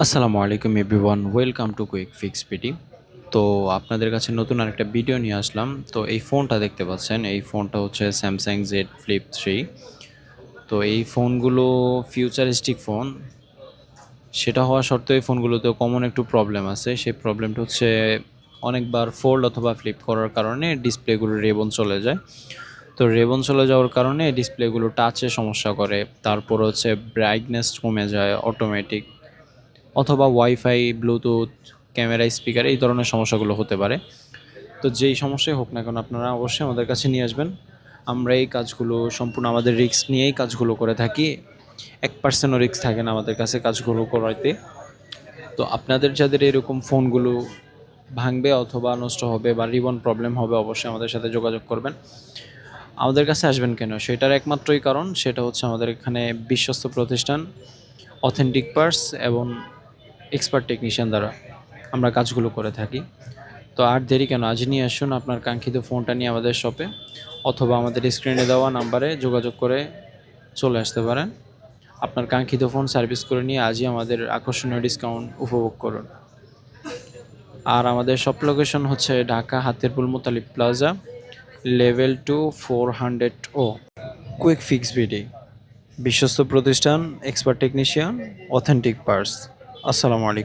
আসসালামু আলাইকুম everyone, welcome to quick fix PT. তো আপনাদের কাছে নতুন আরেকটা ভিডিও নিয়ে আসলাম। তো এই ফোনটা দেখতে পাচ্ছেন, এই ফোনটা হচ্ছে স্যামসাং জেড ফ্লিপ 3। তো এই ফোনগুলো ফিউচারিস্টিক ফোন, সেটা হওয়া সত্ত্বেও এই ফোনগুলোতেও কমন একটু প্রবলেম আছে। সেই প্রবলেমটা হচ্ছে অনেকবার ফোল্ড অথবা ফ্লিপ করার কারণে ডিসপ্লেগুলো রেবন চলে যায়। তো রেবন চলে যাওয়ার কারণে ডিসপ্লেগুলো টাচে সমস্যা করে, তারপর হচ্ছে ব্রাইটনেস কমে যায় অটোমেটিক, অথবা ওয়াইফাই, ব্লুটুথ, ক্যামেরা, স্পিকার এই ধরনের সমস্যাগুলো হতে পারে। তো যেই সমস্যাই হোক না কেন আপনারা অবশ্যই আমাদের কাছে নিয়ে আসবেন। আমরা এই কাজগুলো সম্পূর্ণ আমাদের রিস্ক নিয়েই কাজগুলো করে থাকি। 1%ও রিস্ক থাকে না আমাদের কাছে কাজগুলো করাইতে। তো আপনাদের যাদের এরকম ফোনগুলো ভাঙবে অথবা নষ্ট হবে বা রিবন প্রবলেম হবে, অবশ্যই আমাদের সাথে যোগাযোগ করবেন। আমাদের কাছে আসবেন কেন, সেটার একমাত্রই কারণ সেটা হচ্ছে আমাদের এখানে বিশ্বস্ত প্রতিষ্ঠান, অথেন্টিক পার্টস এবং এক্সপার্ট টেকনিশিয়ান দ্বারা আমরা কাজগুলো করে থাকি। তো আর দেরি কেন, আজই নিয়ে আসুন আপনার কাঙ্ক্ষিত ফোনটা নিয়ে আমাদের শপে, অথবা আমাদের স্ক্রিনে দেওয়া নাম্বারে যোগাযোগ করে চলে আসতে পারেন। আপনার কাঙ্ক্ষিত ফোন সার্ভিস করে নিয়ে আজই আমাদের আকর্ষণীয় ডিসকাউন্ট উপভোগ করুন। আর আমাদের শপ লোকেশন হচ্ছে ঢাকা হাতিরপুল মুতালিব প্লাজা, লেভেল 2, 400 ও। কুইক ফিক্স বিডি, বিশ্বস্ত প্রতিষ্ঠান, এক্সপার্ট টেকনিশিয়ান, অথেন্টিক পার্টস। আসসালামু আলাইকুম।